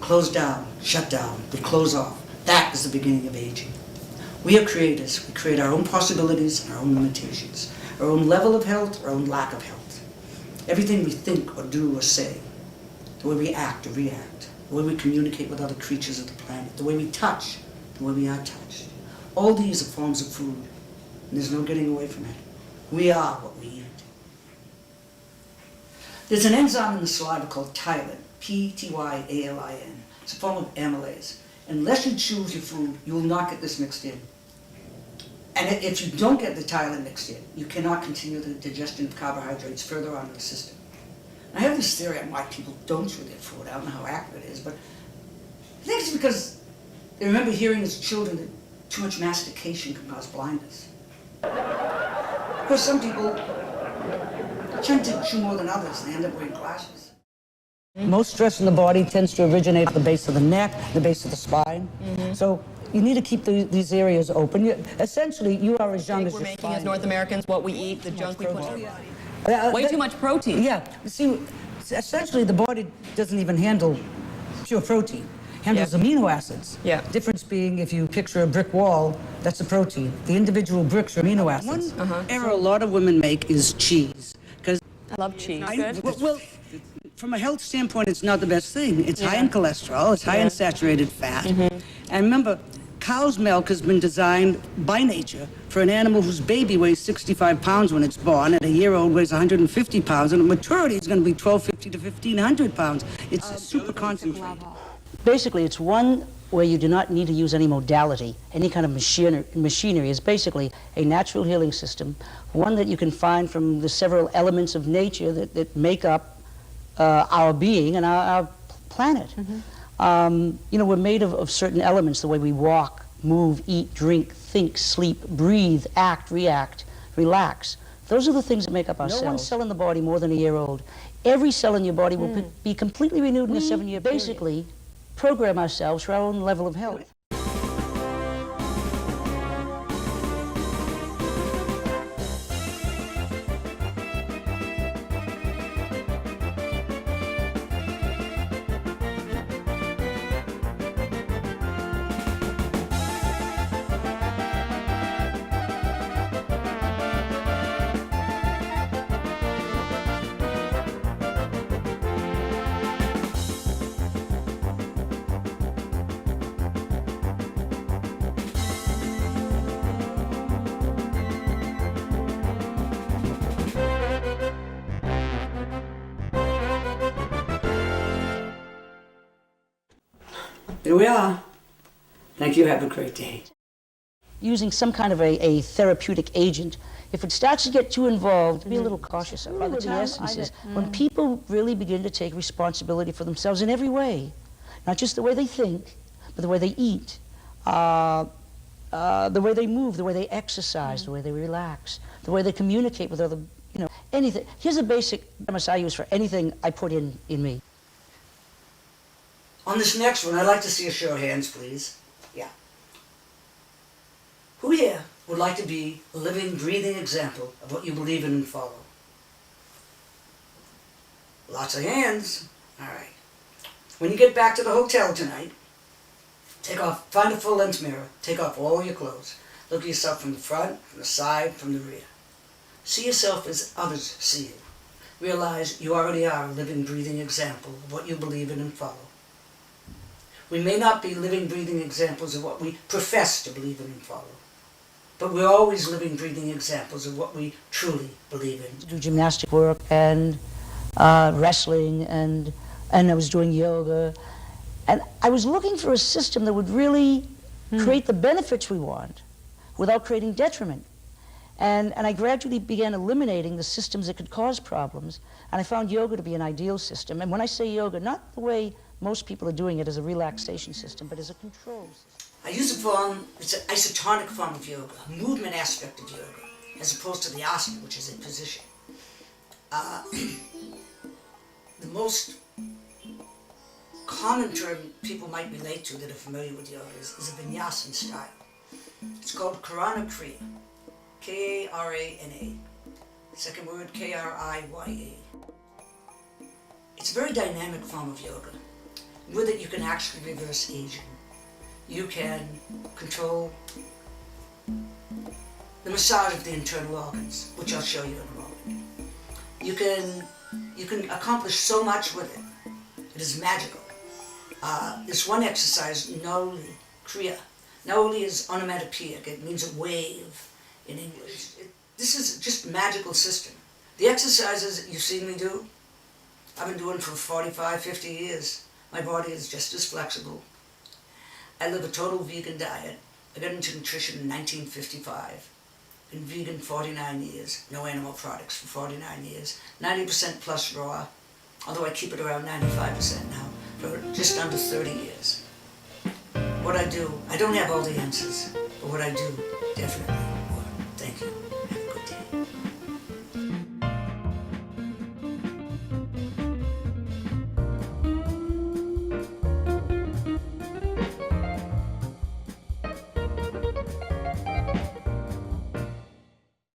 close down, shut down, we close off. That is the beginning of aging. We are creators. We create our own possibilities and our own limitations, our own level of health, our own lack of health. Everything we think or do or say, the way we act or react, the way we communicate with other creatures of the planet, the way we touch, the way we are touched. All these are forms of food, and there's no getting away from it. We are what we eat. There's an enzyme in the saliva called tyalin, P-T-Y-A-L-I-N. It's a form of amylase. Unless you choose your food, you will not get this mixed in. And if you don't get the tyalin mixed in, you cannot continue the digestion of carbohydrates further on in the system. And I have this theory on why people don't chew their food. I don't know how accurate it is, but I think it's because they remember hearing as children that too much mastication can cause blindness. Of course, some people tend to chew more than others, and they end up wearing glasses. Most stress in the body tends to originate at the base of the neck, the base of the spine. So you need to keep these areas open. Essentially, you are as young as we're your making spine. as North Americans, what we eat, the junk we put in. Way too much protein. Yeah. See, essentially, the body doesn't even handle pure protein. Handles amino acids. Yeah. Difference being, if you picture a brick wall, that's a protein. The individual bricks are amino acids. One error a lot of women make is cheese. Because I love cheese. well, from a health standpoint, it's not the best thing. It's high in cholesterol, it's high in saturated fat. And remember, cow's milk has been designed by nature for an animal whose baby weighs 65 pounds when it's born, and a year-old weighs 150 pounds, and at maturity is going to be 1250 to 1500 pounds. It's super concentrated. Basically, it's one where you do not need to use any modality, any kind of machinery. It's basically a natural healing system, one that you can find from the several elements of nature that make up our being and our planet. You know, we're made of certain elements, the way we walk, move, eat, drink, think, sleep, breathe, act, react, relax. Those are the things that make up our cells. No one cell in the body more than a year old. Every cell in your body will be completely renewed in a 7-year period. Basically, program ourselves for our own level of health. Here we are. Thank you. Have a great day. Using some kind of a therapeutic agent, if it starts to get too involved, be a little cautious about it. The essence is when people really begin to take responsibility for themselves in every way, not just the way they think, but the way they eat, the way they move, the way they exercise, the way they relax, the way they communicate with other, anything. Here's a basic premise I use for anything I put in me. On this next one, I'd like to see a show of hands, please. Yeah. Who here would like to be a living, breathing example of what you believe in and follow? Lots of hands. All right. When you get back to the hotel tonight, find a full-length mirror, take off all your clothes. Look at yourself from the front, from the side, from the rear. See yourself as others see you. Realize you already are a living, breathing example of what you believe in and follow. We may not be living, breathing examples of what we profess to believe in and follow, but we're always living, breathing examples of what we truly believe in. Do gymnastic work and wrestling, and I was doing yoga, and I was looking for a system that would really create the benefits we want without creating detriment. And I gradually began eliminating the systems that could cause problems, and I found yoga to be an ideal system. And when I say yoga, not the way most people are doing it as a relaxation system, but as a control system. I use a form, it's an isotonic form of yoga, a movement aspect of yoga, as opposed to the asana, which is a position. The most common term people might relate to that are familiar with yoga is a vinyasa style. It's called Karana Kriya, K-A-R-A-N-A. Second word, K-R-I-Y-A. It's a very dynamic form of yoga. with it you can actually reverse aging. You can control the massage of the internal organs, which I'll show you in a moment. You can accomplish so much with it. It is magical. This one exercise, Naoli Kriya. Naoli is onomatopoeic. It means a wave in English. This is just a magical system. The exercises that you've seen me do, I've been doing for 45, 50 years. My body is just as flexible. I live a total vegan diet. I got into nutrition in 1955. Been vegan 49 years. No animal products for 49 years. 90% plus raw, although I keep it around 95% now, for just under 30 years. What I do, I don't have all the answers, but what I do, definitely.